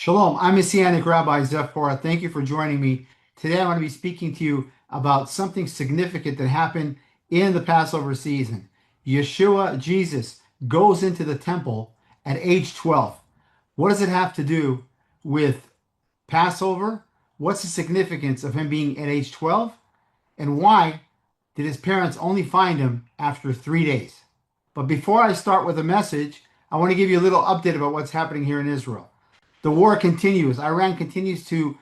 Shalom, I'm Messianic Rabbi Porat. Thank you for joining me. Today I want to be speaking to you about something significant that happened in the Passover season. Yeshua, Jesus, goes into the temple at age 12. What does it have to do with Passover? What's the significance of him being at age 12? And why did his parents only find him after 3 days? But before I start with the message, I want to give you a little update about what's happening here in Israel. The war continues. Iran continues to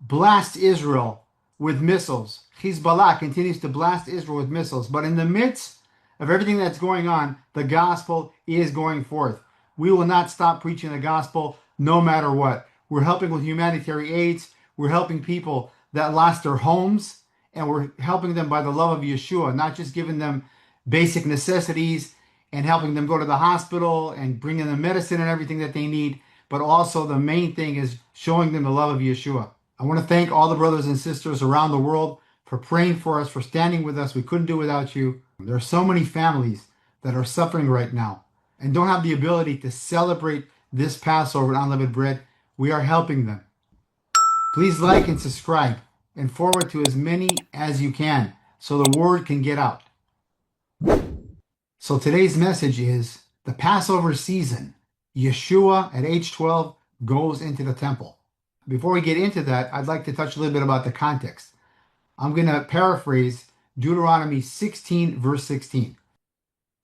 blast Israel with missiles. Hezbollah continues to blast Israel with missiles. But in the midst of everything that's going on, the gospel is going forth. We will not stop preaching the gospel no matter what. We're helping with humanitarian aids. We're helping people that lost their homes, and we're helping them by the love of Yeshua, not just giving them basic necessities and helping them go to the hospital and bringing them medicine and everything that they need, but also the main thing is showing them the love of Yeshua. I want to thank all the brothers and sisters around the world for praying for us, for standing with us. We couldn't do without you. There are so many families that are suffering right now and don't have the ability to celebrate this Passover with unleavened bread. We are helping them. Please like and subscribe and forward to as many as you can so the word can get out. So today's message is the Passover season. Yeshua at age 12 goes into the temple. Before we get into that, I'd like to touch a little bit about the context. I'm going to paraphrase Deuteronomy 16, verse 16.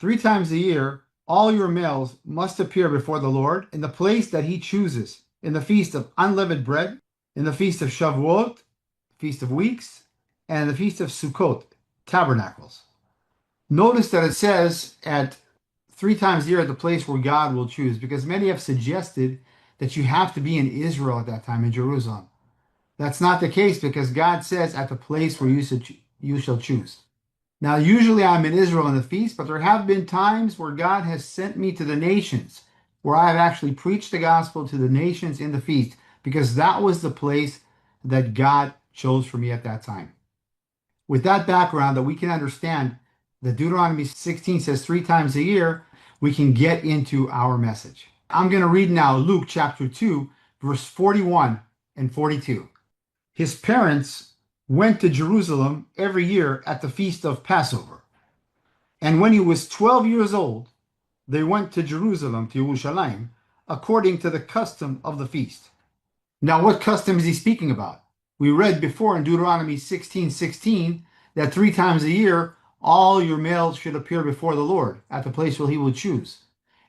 3 times a year, all your males must appear before the Lord in the place that he chooses, in the feast of unleavened bread, in the feast of Shavuot, feast of weeks, and the feast of Sukkot, tabernacles. Notice that it says at 3 times a year at the place where God will choose, because many have suggested that you have to be in Israel at that time, in Jerusalem. That's not the case, because God says at the place where you shall choose. Now, usually I'm in Israel in the feast, but there have been times where God has sent me to the nations, where I have actually preached the gospel to the nations in the feast, because that was the place that God chose for me at that time. With that background, that we can understand that Deuteronomy 16 says 3 times a year, we can get into our message. I'm going to read now Luke chapter 2, verse 41 and 42. His parents went to Jerusalem every year at the feast of Passover. And when he was 12 years old, they went to Jerusalem, to Yerushalayim, according to the custom of the feast. Now, what custom is he speaking about? We read before in Deuteronomy 16:16 that 3 times a year, all your males should appear before the Lord at the place where he will choose.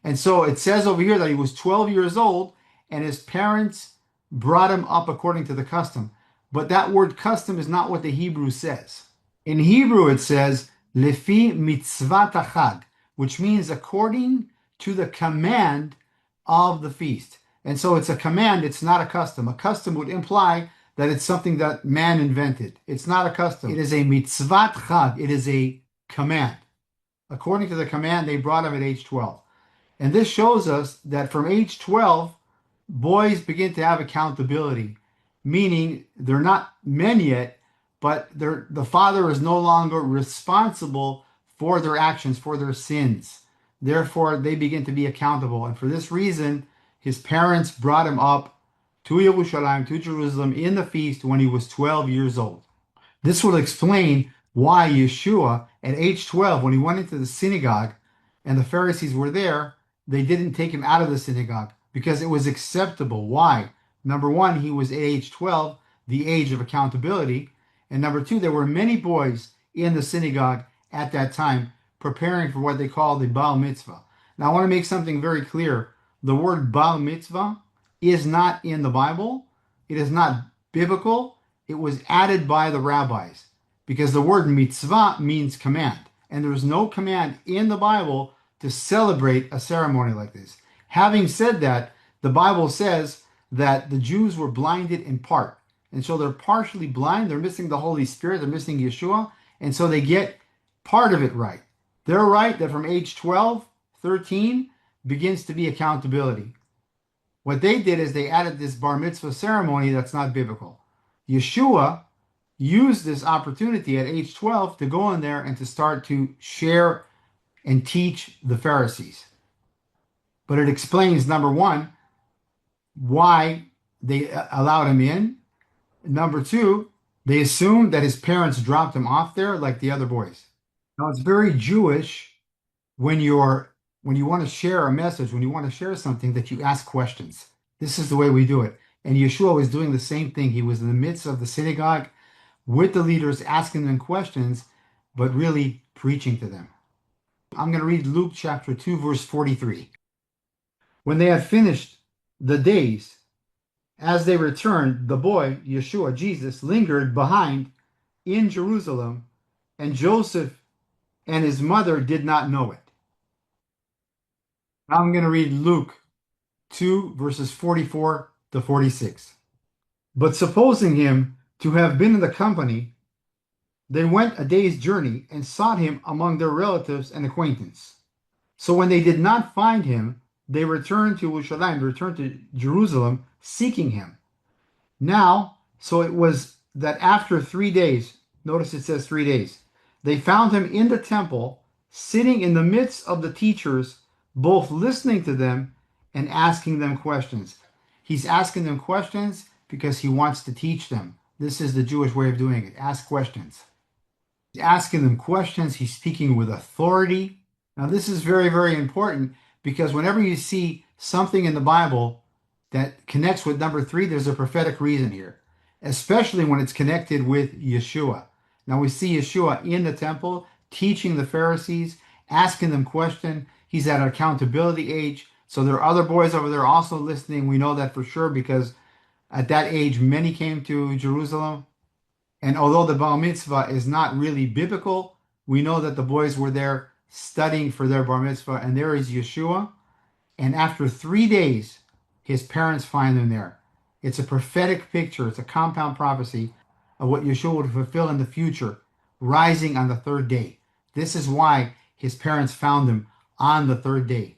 And so it says over here that he was 12 years old and his parents brought him up according to the custom. But that word custom is not what the Hebrew says. In Hebrew it says, Lefi mitzvat achag, which means according to the command of the feast. And so it's a command, it's not a custom. A custom would imply that it's something that man invented. It's not a custom. It is a mitzvat chag. It is a command. According to the command, they brought him at age 12. And this shows us that from age 12, boys begin to have accountability, meaning they're not men yet, but the father is no longer responsible for their actions, for their sins. Therefore, they begin to be accountable. And for this reason, his parents brought him up to Yerushalayim, to Jerusalem, in the feast when he was 12 years old. This will explain why Yeshua, at age 12, when he went into the synagogue and the Pharisees were there, they didn't take him out of the synagogue because it was acceptable. Why? Number one, he was at age 12, the age of accountability. And number two, there were many boys in the synagogue at that time preparing for what they call the Bar Mitzvah. Now, I want to make something very clear. The word Bar Mitzvah is not in the Bible. It is not biblical. It was added by the rabbis because the word mitzvah means command. And there's no command in the Bible to celebrate a ceremony like this. Having said that, the Bible says that the Jews were blinded in part. And so they're partially blind. They're missing the Holy Spirit. They're missing Yeshua. And so they get part of it right. They're right that from age 12, 13 begins to be accountability. What they did is they added this bar mitzvah ceremony that's not biblical. Yeshua used this opportunity at age 12 to go in there and to start to share and teach the Pharisees. But it explains, number one, why they allowed him in. Number two, they assumed that his parents dropped him off there like the other boys. Now it's very Jewish when you want to share a message, when you want to share something, that you ask questions. This is the way we do it. And Yeshua was doing the same thing. He was in the midst of the synagogue with the leaders, asking them questions, but really preaching to them. I'm going to read Luke chapter 2, verse 43. When they had finished the days, as they returned, the boy, Yeshua, Jesus, lingered behind in Jerusalem, and Joseph and his mother did not know it. Now I'm going to read Luke 2, verses 44 to 46. But supposing him to have been in the company, they went a day's journey and sought him among their relatives and acquaintance. So when they did not find him, they returned to Jerusalem, returned to Jerusalem, seeking him. Now, so it was that after 3 days, notice it says 3 days, they found him in the temple, sitting in the midst of the teachers, both listening to them and asking them questions. He's asking them questions because he wants to teach them. This is the Jewish way of doing it. Ask questions. He's asking them questions. He's speaking with authority. Now, this is very, very important because whenever you see something in the Bible that connects with number three, there's a prophetic reason here, especially when it's connected with Yeshua. Now, we see Yeshua in the temple teaching the Pharisees, asking them questions. He's at an accountability age. So there are other boys over there also listening. We know that for sure because at that age, many came to Jerusalem. And although the bar mitzvah is not really biblical, we know that the boys were there studying for their bar mitzvah. And there is Yeshua. And after 3 days, his parents find him there. It's a prophetic picture. It's a compound prophecy of what Yeshua would fulfill in the future, rising on the third day. This is why his parents found him on the third day.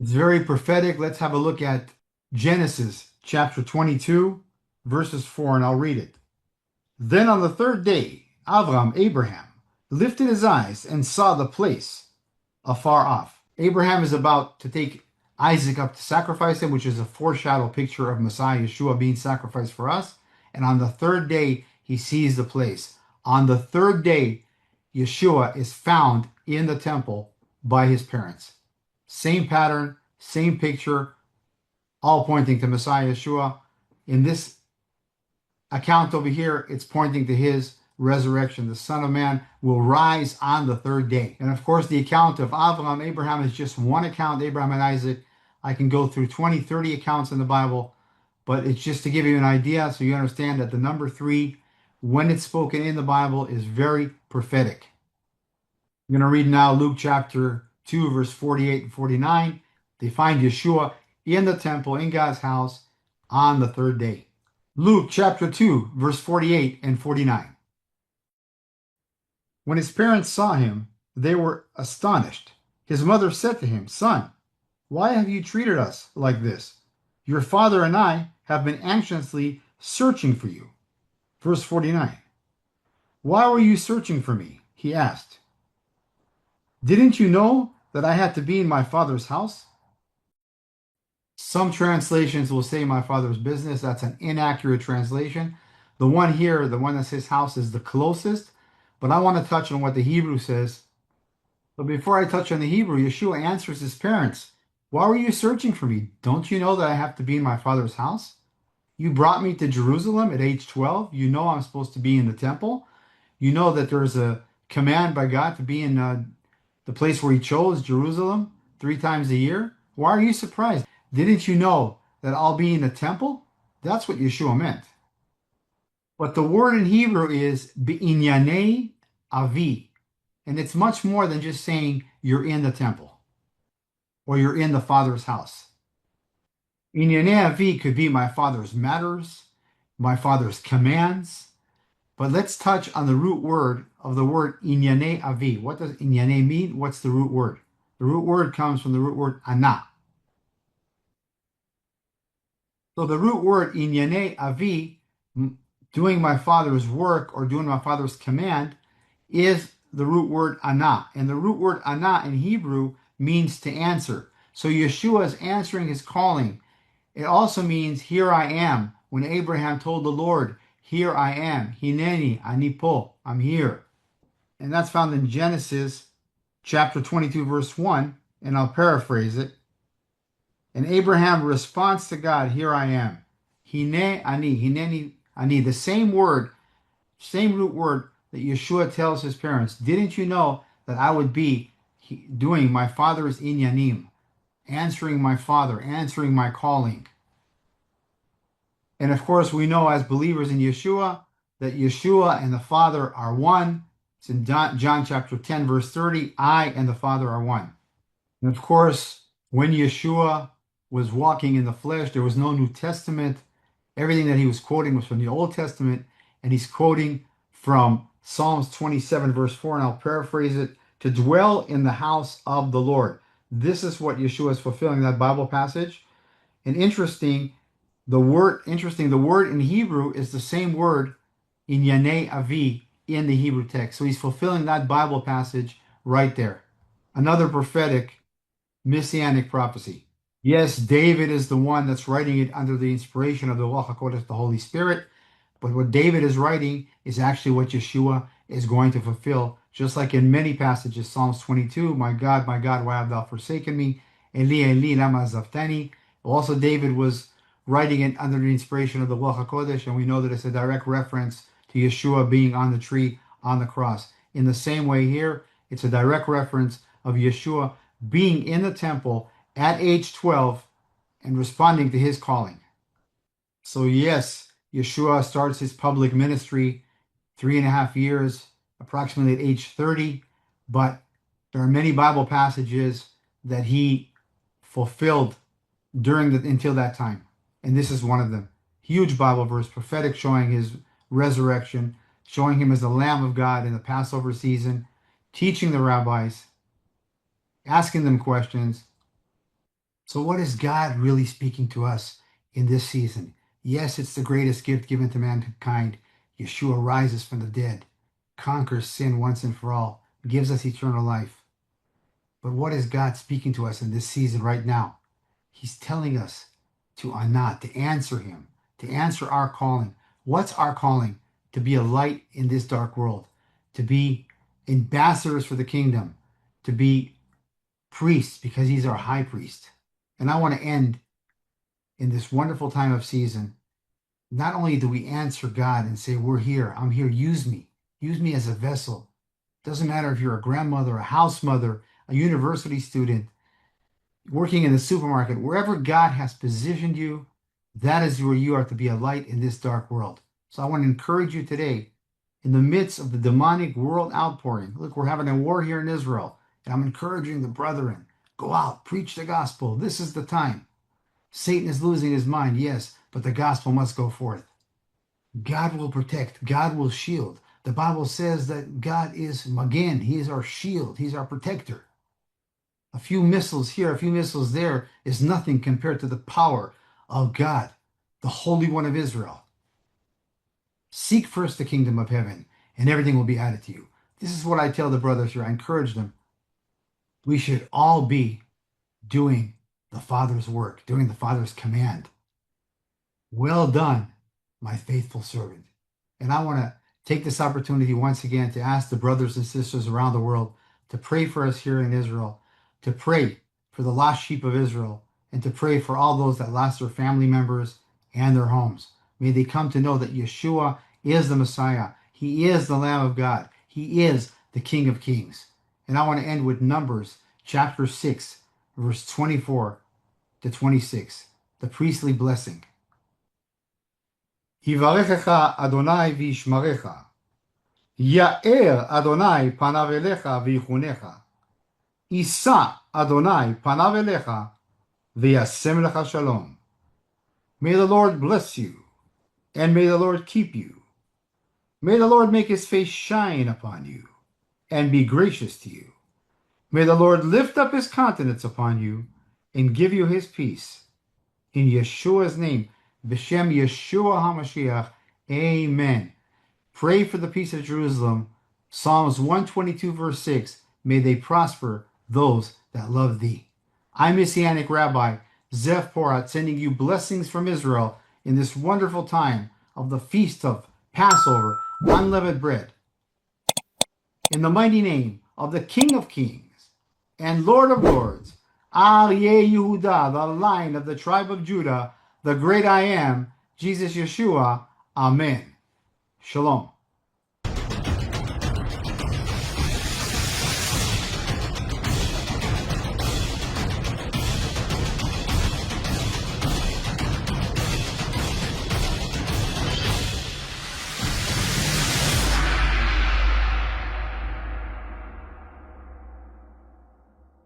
It's very prophetic. Let's have a look at Genesis chapter 22, verses 4, and I'll read it. Then on the third day, Abraham, lifted his eyes and saw the place afar off. Abraham is about to take Isaac up to sacrifice him, which is a foreshadow picture of Messiah Yeshua being sacrificed for us. And on the third day, he sees the place. On the third day, Yeshua is found in the temple by his parents. Same pattern, same picture, all pointing to Messiah Yeshua. In this account over here, it's pointing to his resurrection. The Son of Man will rise on the third day. And of course, the account of Abraham is just one account, Abraham and Isaac. I can go through 20, 30 accounts in the Bible, but it's just to give you an idea so you understand that the number three, when it's spoken in the Bible, is very prophetic. I'm going to read now Luke chapter 2, verse 48 and 49. They find Yeshua in the temple, in God's house, on the third day. Luke chapter 2, verse 48 and 49. When his parents saw him, they were astonished. His mother said to him, Son, why have you treated us like this? Your father and I have been anxiously searching for you. Verse 49. Why were you searching for me? He asked. Didn't you know that I had to be in my father's house? Some translations will say my father's business. That's an inaccurate translation. The one here, the one that says house, is the closest. But I want to touch on what the Hebrew says. But before I touch on the Hebrew, Yeshua answers his parents. Why were you searching for me? Don't you know that I have to be in my father's house? You brought me to Jerusalem at age 12. You know I'm supposed to be in the temple. You know that there's a command by God to be in the place where he chose, Jerusalem, 3 times a year. Why are you surprised? Didn't you know that I'll be in the temple? That's what Yeshua meant. But the word in Hebrew is be'inyane avi. And it's much more than just saying you're in the temple or you're in the Father's house. Inyane avi could be my Father's matters, my Father's commands. But let's touch on the root word of the word inyane avi. What does inyane mean? What's the root word? The root word comes from the root word ana. So the root word inyane avi, doing my father's work or doing my father's command, is the root word ana. And the root word ana in Hebrew means to answer. So Yeshua is answering his calling It also means here I am. When Abraham told the Lord, here I am, Hineni, ani po, I'm here. And that's found in Genesis chapter 22, verse 1, and I'll paraphrase it. And Abraham responds to God, here I am. Hine ani, hineni ani, the same word, same root word that Yeshua tells his parents. Didn't you know that I would be doing my father's inyanim, answering my father, answering my calling? And of course, we know as believers in Yeshua that Yeshua and the Father are one. It's in John chapter 10, verse 30. I and the Father are one. And of course, when Yeshua was walking in the flesh, there was no New Testament. Everything that he was quoting was from the Old Testament. And he's quoting from Psalms 27, verse 4. And I'll paraphrase it: to dwell in the house of the Lord. This is what Yeshua is fulfilling in that Bible passage. And the word in Hebrew is the same word in Yanei Avi in the Hebrew text. So he's fulfilling that Bible passage right there. Another prophetic Messianic prophecy. Yes, David is the one that's writing it under the inspiration of the Ruach HaKodesh, the Holy Spirit. But what David is writing is actually what Yeshua is going to fulfill. Just like in many passages, Psalms 22, my God, why have thou forsaken me? Eli, Eli, lama zavtani. Also, David was writing it under the inspiration of the Ruach HaKodesh, and we know that it's a direct reference to Yeshua being on the tree, on the cross. In the same way here, it's a direct reference of Yeshua being in the temple at age 12 and responding to his calling. So yes, Yeshua starts his public ministry 3.5 years, approximately at age 30, but there are many Bible passages that he fulfilled until that time. And this is one of them. Huge Bible verse, prophetic, showing his resurrection, showing him as the Lamb of God in the Passover season, teaching the rabbis, asking them questions. So what is God really speaking to us in this season? Yes, it's the greatest gift given to mankind. Yeshua rises from the dead, conquers sin once and for all, gives us eternal life. But what is God speaking to us in this season right now? He's telling us to anat, to answer him, to answer our calling. What's our calling? To be a light in this dark world, to be ambassadors for the kingdom, to be priests because he's our high priest. And I want to end in this wonderful time of season. Not only do we answer God and say, we're here, I'm here, use me as a vessel. Doesn't matter if you're a grandmother, a house mother, a university student, working in the supermarket, wherever God has positioned you, that is where you are to be a light in this dark world. So I want to encourage you today, in the midst of the demonic world outpouring. Look, we're having a war here in Israel, and I'm encouraging the brethren, go out, preach the gospel. This is the time. Satan is losing his mind, yes, but the gospel must go forth. God will protect. God will shield. The Bible says that God is Magen. He is our shield. He's our protector. A few missiles here, a few missiles there is nothing compared to the power of God, the Holy One of Israel. Seek first the kingdom of heaven, and everything will be added to you. This is what I tell the brothers here. I encourage them. We should all be doing the Father's work, doing the Father's command. Well done, my faithful servant. And I want to take this opportunity once again to ask the brothers and sisters around the world to pray for us here in Israel, to pray for the lost sheep of Israel, and to pray for all those that lost their family members and their homes. May they come to know that Yeshua is the Messiah. He is the Lamb of God. He is the King of Kings. And I want to end with Numbers chapter 6, verse 24 to 26, the priestly blessing. Yivarechecha Adonai v'yishmarecha. Ya'er Adonai panav elecha v'yichunecha. Yisa Adonai panav elecha v'yasem lecha shalom. May the Lord bless you, and may the Lord keep you. May the Lord make his face shine upon you, and be gracious to you. May the Lord lift up his countenance upon you, and give you his peace. In Yeshua's name, B'Shem Yeshua HaMashiach, amen. Pray for the peace of Jerusalem. Psalms 122, verse 6. May they prosper those that love thee. I'm Messianic Rabbi. Zev Porat, sending you blessings from Israel in this wonderful time of the feast of Passover, unleavened bread. In the mighty name of the King of Kings and Lord of Lords, Aryeh Yehuda, the Lion of the tribe of Judah, the great I am, Jesus Yeshua. Amen. Shalom.